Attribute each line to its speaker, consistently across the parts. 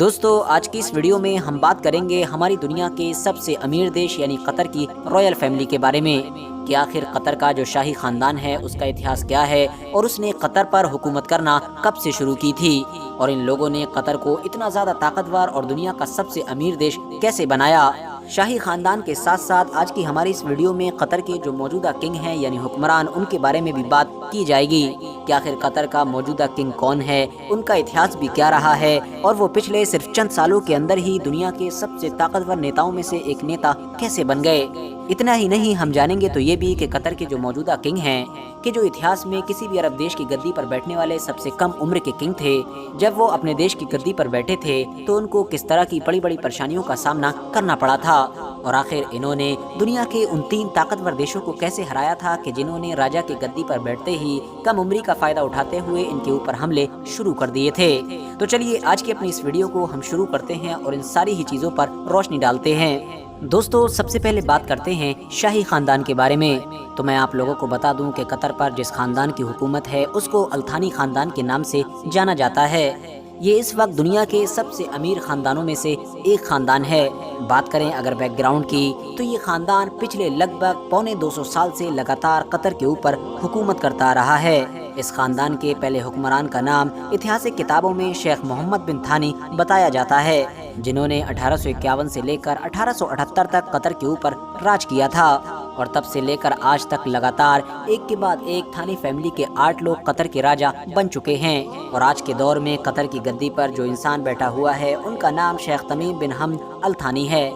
Speaker 1: دوستو آج کی اس ویڈیو میں ہم بات کریں گے ہماری دنیا کے سب سے امیر دیش یعنی قطر کی رائل فیملی کے بارے میں کہ آخر قطر کا جو شاہی خاندان ہے اس کا اتہاس کیا ہے اور اس نے قطر پر حکومت کرنا کب سے شروع کی تھی اور ان لوگوں نے قطر کو اتنا زیادہ طاقتور اور دنیا کا سب سے امیر دیش کیسے بنایا۔ شاہی خاندان کے ساتھ ساتھ آج کی ہماری اس ویڈیو میں قطر کے جو موجودہ کنگ ہیں یعنی حکمران ان کے بارے میں بھی بات کی جائے گی کہ آخر قطر کا موجودہ کنگ کون ہے، ان کا اتہاس بھی کیا رہا ہے اور وہ پچھلے صرف چند سالوں کے اندر ہی دنیا کے سب سے طاقتور نیتاؤں میں سے ایک نیتا کیسے بن گئے۔ اتنا ہی نہیں، ہم جانیں گے تو یہ بھی کہ قطر کے جو موجودہ کنگ ہیں کہ جو اتہاس میں کسی بھی عرب دیش کی گدی پر بیٹھنے والے سب سے کم عمر کے کنگ تھے، جب وہ اپنے دیش کی گدی پر بیٹھے تھے تو ان کو کس طرح کی بڑی بڑی پریشانیوں کا سامنا کرنا پڑا تھا اور آخر انہوں نے دنیا کے ان 3 طاقتور دیشوں کو کیسے ہرایا تھا کہ جنہوں نے راجا کی گدی پر بیٹھتے ہی کم عمری کا فائدہ اٹھاتے ہوئے ان کے اوپر حملے شروع کر دیے تھے۔ تو چلیے آج کی اپنی اس ویڈیو کو ہم شروع کرتے ہیں اور ان ساری ہی چیزوں پر روشنی ڈالتے ہیں۔ دوستو سب سے پہلے بات کرتے ہیں شاہی خاندان کے بارے میں۔ تو میں آپ لوگوں کو بتا دوں کہ قطر پر جس خاندان کی حکومت ہے اس کو التھانی خاندان کے نام سے جانا جاتا ہے۔ یہ اس وقت دنیا کے سب سے امیر خاندانوں میں سے ایک خاندان ہے۔ بات کریں اگر بیک گراؤنڈ کی تو یہ خاندان پچھلے لگ بھگ 250 سال سے لگاتار قطر کے اوپر حکومت کرتا آ رہا ہے۔ اس خاندان کے پہلے حکمران کا نام اتہاسک کتابوں میں شیخ محمد بن ثانی بتایا جاتا ہے، جنہوں نے 1851 سے لے کر 1878 تک قطر کے اوپر راج کیا تھا اور تب سے لے کر آج تک لگاتار ایک کے بعد ایک ثانی فیملی کے 8 لوگ قطر کے راجا بن چکے ہیں اور آج کے دور میں قطر کی گدی پر جو انسان بیٹھا ہوا ہے ان کا نام شیخ تمیم بن حمد الثانی ہے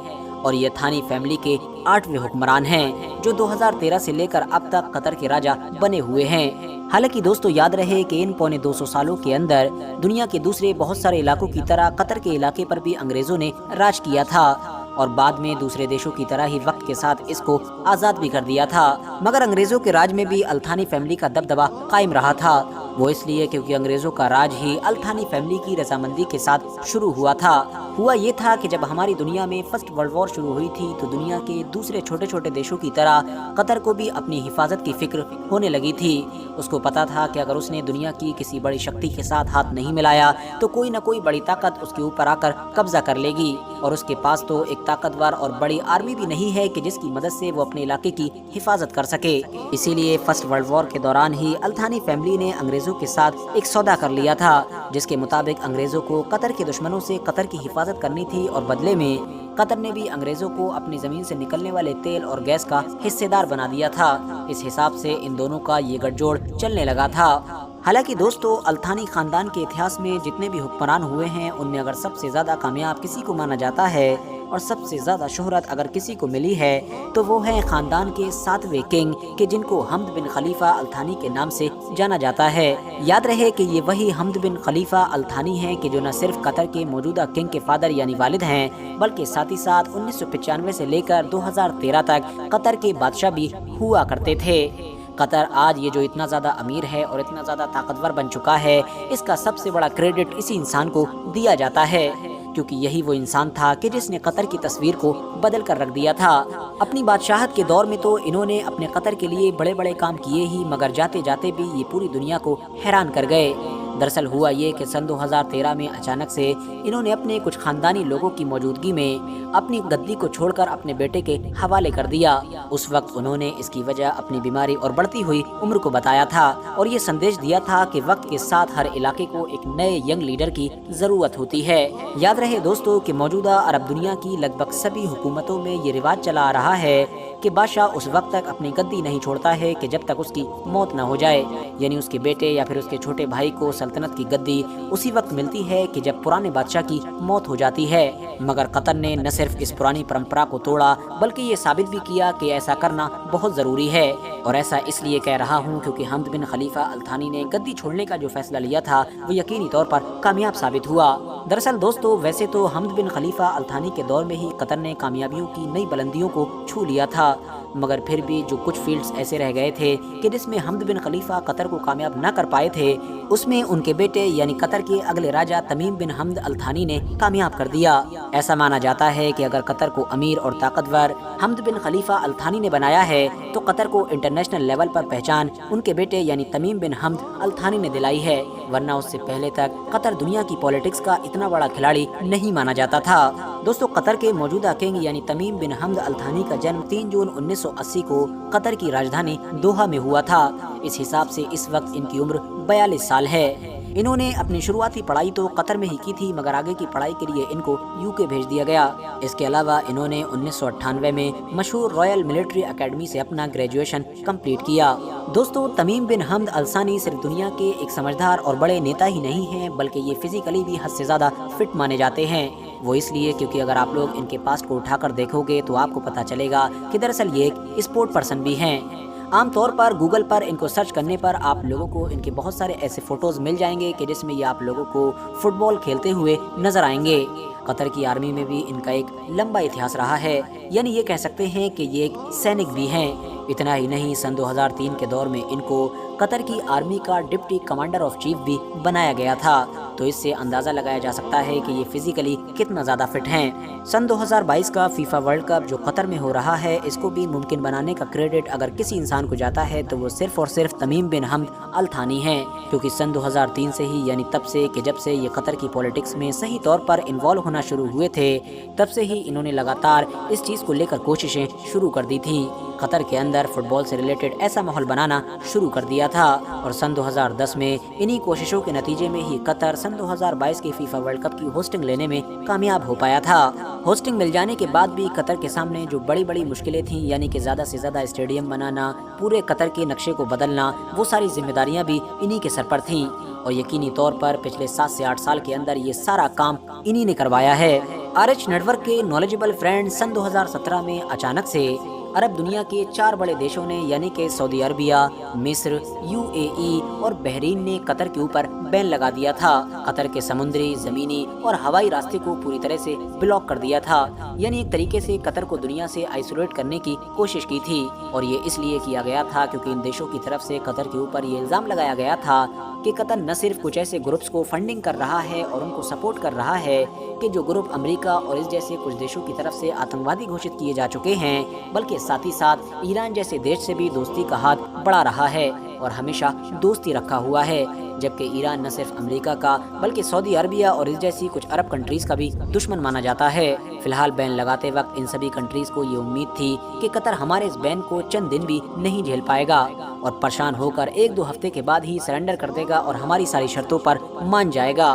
Speaker 1: اور یہ ثانی فیملی کے 8ویں حکمران ہیں جو 2013 سے لے کر اب تک قطر کے راجا بنے ہوئے ہیں۔ حالانکہ دوستو یاد رہے کہ ان 250 سالوں کے اندر دنیا کے دوسرے بہت سارے علاقوں کی طرح قطر کے علاقے پر بھی انگریزوں نے راج کیا تھا اور بعد میں دوسرے دیشوں کی طرح ہی وقت کے ساتھ اس کو آزاد بھی کر دیا تھا، مگر انگریزوں کے راج میں بھی الثانی فیملی کا دبدبہ قائم رہا تھا۔ وہ اس لیے کیونکہ انگریزوں کا راج ہی الثانی فیملی کی رضامندی کے ساتھ شروع ہوا تھا۔ ہوا یہ تھا کہ جب ہماری دنیا میں فرسٹ ورلڈ وار شروع ہوئی تھی تو دنیا کے دوسرے چھوٹے چھوٹے دیشوں کی طرح قطر کو بھی اپنی حفاظت کی فکر ہونے لگی تھی۔ اس کو پتا تھا کہ اگر اس نے دنیا کی کسی بڑی شکتی کے ساتھ ہاتھ نہیں ملایا تو کوئی نہ کوئی بڑی طاقت اس کے اوپر آ کر قبضہ کر لے گی اور اس کے پاس تو ایک طاقتور اور بڑی آرمی بھی نہیں ہے کہ جس کی مدد سے وہ اپنے علاقے کی حفاظت کر سکے۔ اسی لیے فرسٹ ورلڈ وار کے دوران ہی الثانی فیملی نے انگریزوں کے ساتھ ایک سودا کر لیا تھا جس کے مطابق انگریزوں کو قطر کے دشمنوں سے قطر کی حفاظت کرنی تھی اور بدلے میں قطر نے بھی انگریزوں کو اپنی زمین سے نکلنے والے تیل اور گیس کا حصے دار بنا دیا تھا۔ اس حساب سے ان دونوں کا یہ گٹھ جوڑ چلنے لگا تھا۔ حالانکہ دوستو الثانی خاندان کے اتہاس میں جتنے بھی حکمران ہوئے ہیں ان میں اگر سب سے زیادہ کامیاب کسی کو مانا جاتا ہے اور سب سے زیادہ شہرت اگر کسی کو ملی ہے تو وہ ہیں خاندان کے 7ویں کنگ کہ جن کو حمد بن خلیفہ الثانی کے نام سے جانا جاتا ہے۔ یاد رہے کہ یہ وہی حمد بن خلیفہ الثانی ہیں کہ جو نہ صرف قطر کے موجودہ کنگ کے فادر یعنی والد ہیں بلکہ ساتھ ہی ساتھ 1995 سے لے کر 2013 تک قطر کے بادشاہ بھی ہوا کرتے تھے۔ قطر آج یہ جو اتنا زیادہ امیر ہے اور اتنا زیادہ طاقتور بن چکا ہے اس کا سب سے بڑا کریڈٹ اسی انسان کو دیا جاتا ہے کیونکہ یہی وہ انسان تھا کہ جس نے قطر کی تصویر کو بدل کر رکھ دیا تھا۔ اپنی بادشاہت کے دور میں تو انہوں نے اپنے قطر کے لیے بڑے بڑے کام کیے ہی مگر جاتے جاتے بھی یہ پوری دنیا کو حیران کر گئے۔ دراصل ہوا یہ کہ سن 2013 میں اچانک سے انہوں نے اپنے کچھ خاندانی لوگوں کی موجودگی میں اپنی گدی کو چھوڑ کر اپنے بیٹے کے حوالے کر دیا۔ اس وقت انہوں نے اس کی وجہ اپنی بیماری اور بڑھتی ہوئی عمر کو بتایا تھا اور یہ سندیش دیا تھا کہ وقت کے ساتھ ہر علاقے کو ایک نئے ینگ لیڈر کی ضرورت ہوتی ہے۔ یاد رہے دوستو کہ موجودہ عرب دنیا کی لگ بھگ سبھی حکومتوں میں یہ رواج چلا آ رہا ہے کہ بادشاہ اس وقت تک اپنی گدی نہیں چھوڑتا ہے کہ جب تک اس کی موت نہ ہو جائے، یعنی اس کے بیٹے یا پھر اس کے چھوٹے بھائی کو سلطنت کی گدی اسی وقت ملتی ہے کہ جب پرانے بادشاہ کی موت ہو جاتی ہے۔ مگر قطر نے نہ صرف اس پرانی پرمپرا کو توڑا بلکہ یہ ثابت بھی کیا کہ ایسا کرنا بہت ضروری ہے اور ایسا اس لیے کہہ رہا ہوں کیونکہ حمد بن خلیفہ الثانی نے گدی چھوڑنے کا جو فیصلہ لیا تھا وہ یقینی طور پر کامیاب ثابت ہوا۔ دراصل دوستو ویسے تو حمد بن خلیفہ الثانی کے دور میں ہی قطر نے کامیابیوں کی نئی بلندیوں کو چھو لیا تھا मगर फिर भी जो कुछ फील्ड्स ऐसे रह गए थे कि जिसमें हमद बिन खलीफा कतर को कामयाब न कर पाए थे, उसमें उनके बेटे यानी कतर के अगले राजा तमीम बिन हमद अल थानी ने कामयाब कर दिया। ऐसा माना जाता है कि अगर कतर को अमीर और ताकतवर हमद बिन खलीफा अल थानी ने बनाया है तो कतर को इंटरनेशनल लेवल पर पहचान उनके बेटे यानी तमीम बिन हमद अल थानी ने दिलाई है, वरना उससे पहले तक कतर दुनिया की पॉलिटिक्स का इतना बड़ा खिलाड़ी नहीं माना जाता था। दोस्तों, कतर के मौजूदा किंग यानी तमीम बिन हमद अल थानी का जन्म 3 जून 1980 को कतर की राजधानी दोहा में हुआ था। इस हिसाब से इस वक्त इनकी उम्र 42 साल है। इन्होंने अपनी शुरुआती पढ़ाई तो कतर में ही की थी, मगर आगे की पढ़ाई के लिए इनको यूके भेज दिया गया। इसके अलावा इन्होंने 1998 में मशहूर रॉयल मिलिट्री एकेडमी से अपना ग्रेजुएशन कंप्लीट किया। दोस्तों, तमीम बिन हमद अल थानी सिर्फ दुनिया के एक समझदार और बड़े नेता ही नहीं हैं, बल्कि ये फिजिकली भी हद से ज़्यादा फिट माने जाते हैं। वो इसलिए क्योंकि अगर आप लोग इनके पास्ट को उठाकर देखोगे तो आपको पता चलेगा कि दरअसल ये एक स्पोर्ट पर्सन भी हैं। आमतौर पर गूगल पर इनको सर्च करने पर आप लोगों को इनके बहुत सारे ऐसे फोटोज़ मिल जाएंगे कि जिसमें ये आप लोगों को फुटबॉल खेलते हुए नजर आएंगे। कतर की आर्मी में भी इनका एक लंबा इतिहास रहा है, यानी ये कह सकते हैं कि ये एक सैनिक भी हैं। इतना ही नहीं, सन 2003 के दौर में इनको कतर की आर्मी का डिप्टी कमांडर ऑफ चीफ भी बनाया गया था, तो इससे अंदाज़ा लगाया जा सकता है कि ये फिजिकली कितना ज़्यादा फिट हैं। सन 2022 का फीफा वर्ल्ड कप जो कतर में हो रहा है, इसको भी मुमकिन बनाने का क्रेडिट अगर किसी इंसान को जाता है तो वो सिर्फ और सिर्फ तमीम बिन हमद अल थानी हैं, क्योंकि सन 2003 से ही, यानी तब से कि जब से ये कतर की पॉलिटिक्स में सही तौर पर इन्वॉल्व होना शुरू हुए थे, तब से ही इन्होंने लगातार इस चीज़ को लेकर कोशिशें शुरू कर दी थी। कतर के अंदर फुटबॉल से रिलेटेड ऐसा माहौल बनाना शुरू कर दिया था, और सन 2010 में इन्हीं कोशिशों के नतीजे में ही कतर सन 2022 के फीफा वर्ल्ड कप की होस्टिंग लेने में कामयाब हो पाया था। होस्टिंग मिल जाने के बाद भी कतर के सामने जो बड़ी बड़ी मुश्किलें थीं, यानी कि ज़्यादा से ज़्यादा स्टेडियम बनाना, पूरे कतर के नक्शे को बदलना, वो सारी जिम्मेदारियां भी इन्हीं के सर पर थीं, और यकीनी तौर पर पिछले 7 से 8 साल के अंदर ये सारा काम इन्हीं ने करवाया है। RH नेटवर्क के नॉलेजेबल फ्रेंड सन 2017 में अचानक से अरब दुनिया के 4 बड़े देशों ने, यानी कि सऊदी अरबिया, मिस्र, UAE और बहरीन ने कतर के ऊपर बैन लगा दिया था। कतर के समुद्री, जमीनी और हवाई रास्ते को पूरी तरह से ब्लॉक कर दिया था, यानी एक तरीके से कतर को दुनिया से आइसोलेट करने की कोशिश की थी। और ये इसलिए किया गया था क्योंकि इन देशों की तरफ से कतर के ऊपर ये इल्ज़ाम लगाया गया था कि कतर न सिर्फ कुछ ऐसे ग्रुप्स को फंडिंग कर रहा है और उनको सपोर्ट कर रहा है कि जो ग्रुप अमेरिका और इस जैसे कुछ देशों की तरफ से आतंकवादी घोषित किए जा चुके हैं, बल्कि साथ ही साथ ईरान जैसे देश से भी दोस्ती का हाथ बढ़ा रहा है और हमेशा दोस्ती रखा हुआ है। जबकि ईरान न सिर्फ अमेरिका का बल्कि सऊदी अरबिया और इस जैसी कुछ अरब कंट्रीज का भी दुश्मन माना जाता है। फिलहाल बैन लगाते वक्त इन सभी कंट्रीज को ये उम्मीद थी कि कतर हमारे इस बैन को चंद दिन भी नहीं झेल पाएगा और परेशान होकर 1-2 हफ्ते के बाद ही सरेंडर कर देगा और हमारी सारी शर्तों पर मान जाएगा।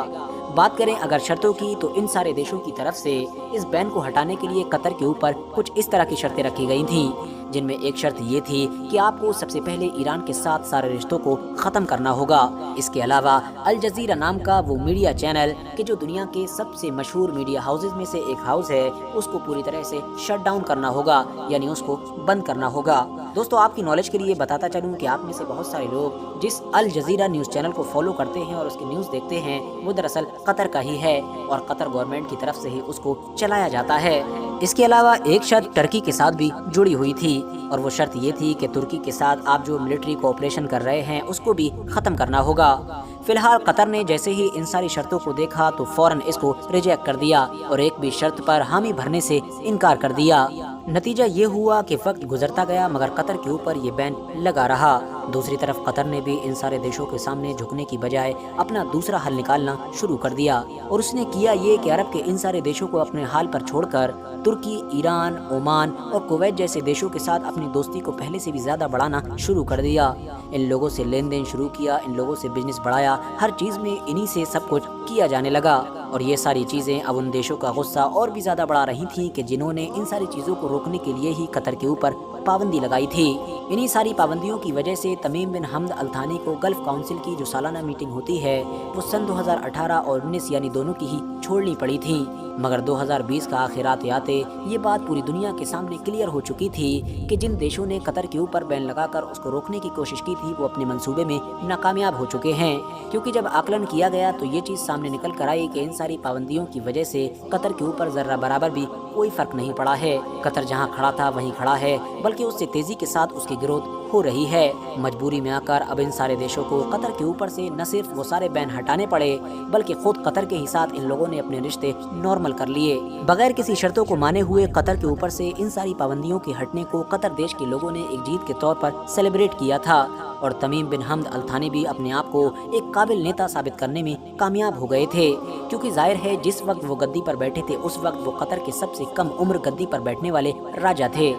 Speaker 1: बात करें अगर शर्तों की, तो इन सारे देशों की तरफ से इस बैन को हटाने के लिए कतर के ऊपर कुछ इस तरह की शर्तें रखी गई थीं, जिनमें एक शर्त ये थी कि आपको सबसे पहले ईरान के साथ सारे रिश्तों को ख़त्म करना होगा। इसके अलावा अल जज़ीरा नाम का वो मीडिया चैनल कि जो दुनिया के सबसे मशहूर मीडिया हाउसेज में से एक हाउस है, उसको पूरी तरह से शट डाउन करना होगा, यानी उसको बंद करना होगा। दोस्तों, आपकी नॉलेज के लिए बताता चलूँ कि आप में से बहुत सारे लोग जिस अल जज़ीरा न्यूज़ चैनल को फॉलो करते हैं और उसकी न्यूज़ देखते हैं, वो दरअसल कतर का ही है और कतर गवर्नमेंट की तरफ से ही उसको चलाया जाता है। इसके अलावा एक शर्त टर्की के साथ भी जुड़ी हुई थी और वो शर्त ये थी कि तुर्की के साथ आप जो मिलिट्री कोऑपरेशन कर रहे हैं उसको भी ख़त्म करना होगा। फिलहाल कतर ने जैसे ही इन सारी शर्तों को देखा तो फौरन इसको रिजेक्ट कर दिया और एक भी शर्त पर हामी भरने से इनकार कर दिया। नतीजा ये हुआ कि वक्त गुजरता गया मगर कतर के ऊपर ये बैन लगा रहा। दूसरी तरफ कतर ने भी इन सारे देशों के सामने झुकने की बजाय अपना दूसरा हल निकालना शुरू कर दिया और उसने किया ये कि अरब के इन सारे देशों को अपने हाल पर छोड़कर तुर्की, ईरान, ओमान और कुवैत जैसे देशों के साथ अपनी दोस्ती को पहले से भी ज़्यादा बढ़ाना शुरू कर दिया। इन लोगों से लेन देन शुरू किया, इन लोगों से बिजनेस बढ़ाया, हर चीज़ में इन्हीं से सब कुछ किया जाने लगा। और ये सारी चीज़ें अब उन देशों का गुस्सा और भी ज़्यादा बढ़ा रही थीं कि जिन्होंने इन सारी चीज़ों को रोकने के लिए ही कतर के ऊपर पाबंदी लगाई थी। इन्हीं सारी पाबंदियों की वजह से तमीम बिन हमद अल थानी को गल्फ काउंसिल की जो सालाना मीटिंग होती है वो सन 2018 और 19 यानी दोनों की ही छोड़नी पड़ी थी। मगर 2020 का आखिरात आते ये बात पूरी दुनिया के सामने क्लियर हो चुकी थी कि जिन देशों ने कतर के ऊपर बैन लगाकर उसको रोकने की कोशिश की थी वो अपने मंसूबे में नाकामयाब हो चुके हैं, क्योंकि जब आकलन किया गया तो ये चीज़ सामने निकल कर आई कि इन सारी पाबंदियों की वजह से कतर के ऊपर ज़र्रा बराबर भी कोई फर्क नहीं पड़ा है। कतर जहां खड़ा था वहीं खड़ा है, बल्कि उससे तेजी के साथ उसकी ग्रोथ हो रही है। मजबूरी में आकर अब इन सारे देशों को कतर के ऊपर से न सिर्फ वो सारे बैन हटाने पड़े, बल्कि खुद कतर के ही साथ इन लोगों ने अपने रिश्ते नॉर्मल कर लिए। बगैर किसी शर्तों को माने हुए कतर के ऊपर से इन सारी पाबंदियों के हटने को कतर देश के लोगों ने एक जीत के तौर पर सेलिब्रेट किया था, और तमीम बिन हमद अल थानी भी अपने आप को एक काबिल नेता साबित करने में कामयाब हो गए थे, क्योंकि जाहिर है जिस वक्त वो गद्दी पर बैठे थे उस वक्त वो कतर के सबसे कम उम्र गद्दी पर बैठने वाले राजा थे।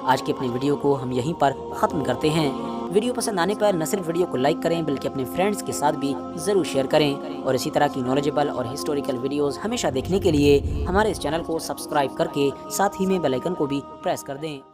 Speaker 1: आज की अपनी वीडियो को हम यहीं पर ख़त्म करते हैं। वीडियो पसंद आने पर न सिर्फ वीडियो को लाइक करें बल्कि अपने फ्रेंड्स के साथ भी ज़रूर शेयर करें, और इसी तरह की नॉलेजेबल और हिस्टोरिकल वीडियोस हमेशा देखने के लिए हमारे इस चैनल को सब्सक्राइब करके साथ ही में बेल आइकन को भी प्रेस कर दें।